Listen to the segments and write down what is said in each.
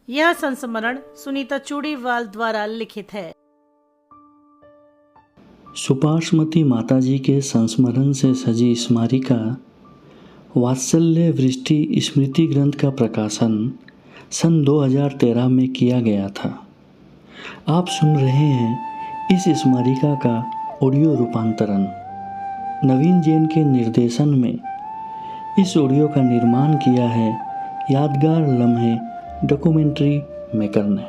यह संस्मरण सुनीता चूड़ीवाल द्वारा लिखित है। सुपार्श्वमती माताजी के संस्मरण से सजी स्मारिका वात्सल्य वृष्टि स्मृति ग्रंथ का प्रकाशन सन 2013 में किया गया था। आप सुन रहे हैं इस स्मारिका का ऑडियो रूपांतरण। नवीन जैन के निर्देशन में इस ऑडियो का निर्माण किया है यादगार लम्हे डॉक्यूमेंट्री मेकर ने।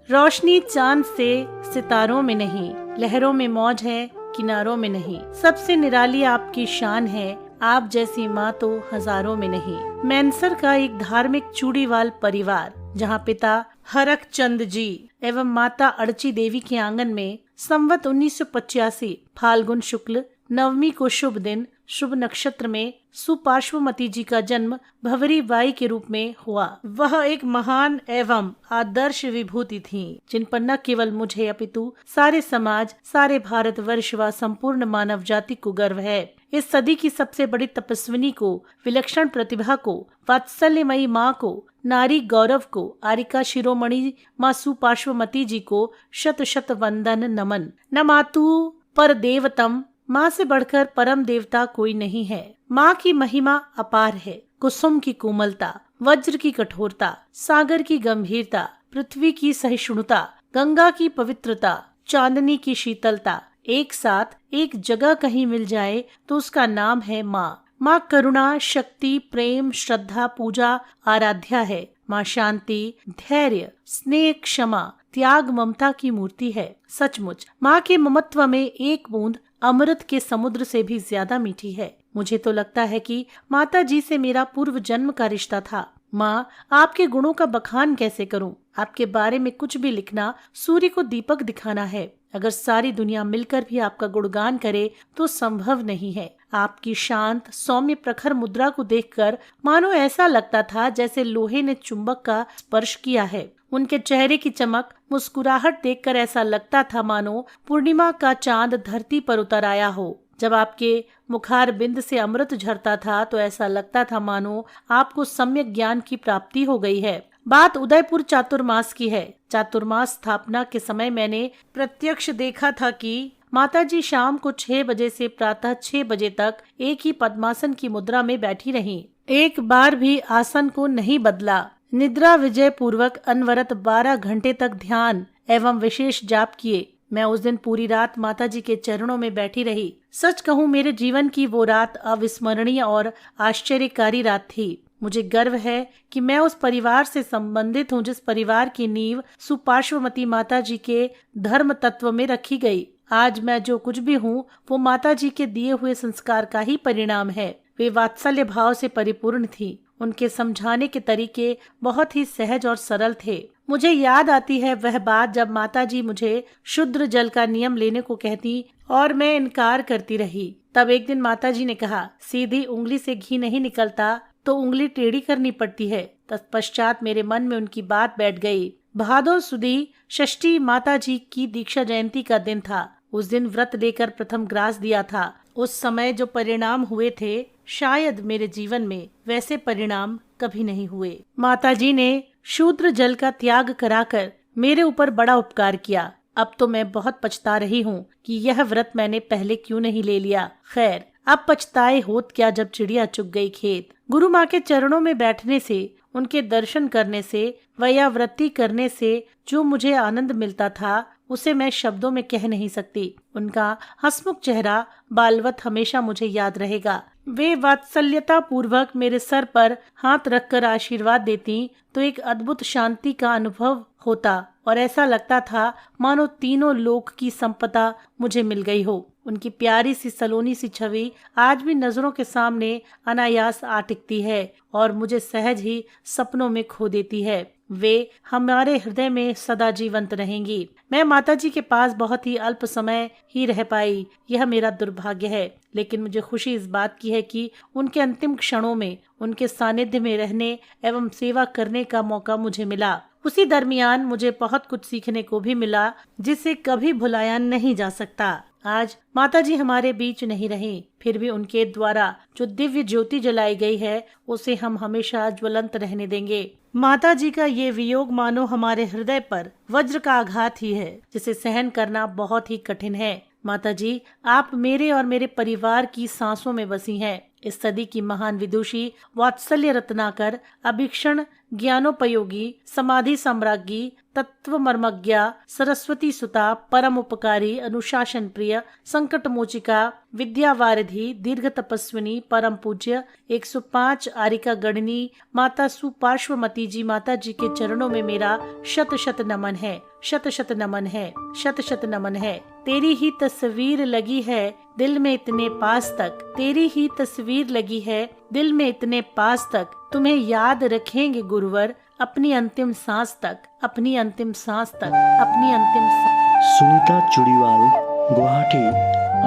रोशनी चांद से सितारों में नहीं, लहरों में मौज है किनारों में नहीं। सबसे निराली आपकी शान है, आप जैसी माँ तो हजारों में नहीं। मैनसर का एक धार्मिक चूड़ीवाल परिवार, जहाँ पिता हरक चंद जी एवं माता अड़ची देवी के आंगन में संवत 1985 फाल्गुन शुक्ल नवमी को शुभ दिन शुभ नक्षत्र में सुपार्श्वमती जी का जन्म भंवरी बाई के रूप में हुआ। वह एक महान एवं आदर्श विभूति थीं, जिन पर न केवल मुझे अपितु सारे समाज, सारे भारतवर्ष व संपूर्ण मानव जाति को गर्व है। इस सदी की सबसे बड़ी तपस्विनी को, विलक्षण प्रतिभा को, वात्सल्यमयी माँ को, नारी गौरव को, आरिका शिरोमणि माँ सुपार्श्वमती जी को शत शत वंदन नमन। न मातु पर देवतम, माँ से बढ़कर परम देवता कोई नहीं है। माँ की महिमा अपार है। कुसुम की कोमलता, वज्र की कठोरता, सागर की गंभीरता, पृथ्वी की सहिष्णुता, गंगा की पवित्रता, चांदनी की शीतलता एक साथ एक जगह कहीं मिल जाए तो उसका नाम है माँ। माँ करुणा, शक्ति, प्रेम, श्रद्धा, पूजा, आराध्या है। माँ शांति, धैर्य, स्नेह, क्षमा, त्याग, ममता की मूर्ति है। सचमुच माँ के ममत्व में एक बूंद अमृत के समुद्र से भी ज्यादा मीठी है। मुझे तो लगता है कि माता जी से मेरा पूर्व जन्म का रिश्ता था। माँ, आपके गुणों का बखान कैसे करूं? आपके बारे में कुछ भी लिखना सूर्य को दीपक दिखाना है। अगर सारी दुनिया मिलकर भी आपका गुणगान करे तो संभव नहीं है। आपकी शांत सौम्य प्रखर मुद्रा को देखकर मानो ऐसा लगता था जैसे लोहे ने चुंबक का स्पर्श किया है। उनके चेहरे की चमक, मुस्कुराहट देखकर ऐसा लगता था मानो पूर्णिमा का चांद धरती पर उतर आया हो। जब आपके मुखार बिंद से अमृत झरता था तो ऐसा लगता था मानो आपको सम्यक ज्ञान की प्राप्ति हो गई है। बात उदयपुर चातुर्मास की है। चातुर्मास स्थापना के समय मैंने प्रत्यक्ष देखा था कि माताजी शाम को 6 बजे से प्रातः 6 बजे तक एक ही पद्मासन की मुद्रा में बैठी रहीं। एक बार भी आसन को नहीं बदला। निद्रा विजय पूर्वक अनवरत 12 घंटे तक ध्यान एवं विशेष जाप किए। मैं उस दिन पूरी रात माताजी के चरणों में बैठी रही। सच कहूँ, मेरे जीवन की वो रात अविस्मरणीय और आश्चर्यकारी रात थी। मुझे गर्व है कि मैं उस परिवार से संबंधित हूँ जिस परिवार की नींव सुपार्श्वमती माताजी के धर्म तत्व में रखी गई। आज मैं जो कुछ भी हूँ वो माताजी के दिए हुए संस्कार का ही परिणाम है। वे वात्सल्य भाव से परिपूर्ण थी। उनके समझाने के तरीके बहुत ही सहज और सरल थे। मुझे याद आती है वह बात जब माताजी मुझे शुद्ध जल का नियम लेने को कहती और मैं इनकार करती रही। तब एक दिन माताजी ने कहा, सीधी उंगली से घी नहीं निकलता तो उंगली टेढ़ी करनी पड़ती है। तत्पश्चात मेरे मन में उनकी बात बैठ गई। भादो सुदी षष्ठी माताजी की दीक्षा जयंती का दिन था। उस दिन व्रत लेकर प्रथम ग्रास दिया था। उस समय जो परिणाम हुए थे, शायद मेरे जीवन में वैसे परिणाम कभी नहीं हुए। माताजी ने शूद्र जल का त्याग कराकर मेरे ऊपर बड़ा उपकार किया। अब तो मैं बहुत पछता रही हूँ कि यह व्रत मैंने पहले क्यों नहीं ले लिया। खैर, अब पछताए होत क्या जब चिड़िया चुग गई खेत। गुरु माँ के चरणों में बैठने से, उनके दर्शन करने से, वयाव्रती करने से जो मुझे आनंद मिलता था उसे मैं शब्दों में कह नहीं सकती। उनका हंसमुख चेहरा बालवत हमेशा मुझे याद रहेगा। वे वात्सल्यता पूर्वक मेरे सर पर हाथ रखकर आशीर्वाद देती तो एक अद्भुत शांति का अनुभव होता और ऐसा लगता था मानो तीनों लोक की संपदा मुझे मिल गई हो। उनकी प्यारी सी सलोनी सी छवि आज भी नजरों के सामने अनायास आ टिकती है और मुझे सहज ही सपनों में खो देती है। वे हमारे हृदय में सदा जीवंत रहेंगी। मैं माताजी के पास बहुत ही अल्प समय ही रह पाई, यह मेरा दुर्भाग्य है। लेकिन मुझे खुशी इस बात की है कि उनके अंतिम क्षणों में उनके सानिध्य में रहने एवं सेवा करने का मौका मुझे मिला। उसी दरमियान मुझे बहुत कुछ सीखने को भी मिला जिसे कभी भुलाया नहीं जा सकता। आज माताजी हमारे बीच नहीं रही, फिर भी उनके द्वारा जो दिव्य ज्योति जलाई गई है उसे हम हमेशा ज्वलंत रहने देंगे। माता जी का ये वियोग मानो हमारे हृदय पर वज्र का आघात ही है, जिसे सहन करना बहुत ही कठिन है। माता जी, आप मेरे और मेरे परिवार की सांसों में बसी हैं। इस सदी की महान विदुषी, वात्सल्य रत्नाकर, अभीक्षण ज्ञानोपयोगी, समाधि सम्राज्ञी, तत्व मर्मज्ञा, सरस्वती सुता, परम उपकारी, अनुशासन प्रिय, संकट मोचिका, विद्या वारिधि, दीर्घ तपस्विनी, परम पूज्य 105 आरिका गणनी माता सुपार्श्वमती जी, माता जी के चरणों में मेरा शत शत नमन है, शत शत नमन है, शत शत नमन है। तेरी ही तस्वीर लगी है दिल में इतने पास तक, तेरी ही तस्वीर लगी है दिल में इतने पास तक, तुम्हें याद रखेंगे गुरुवर अपनी अंतिम सांस तक, अपनी अंतिम सांस तक, अपनी अंतिम सांस। सुनीता चुड़ीवाल, गुवाहाटी,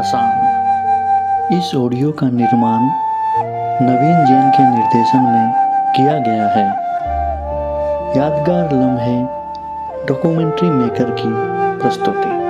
असम। इस ऑडियो का निर्माण नवीन जैन के निर्देशन में किया गया है। यादगार लम्हे डॉक्यूमेंट्री मेकर की प्रस्तुति।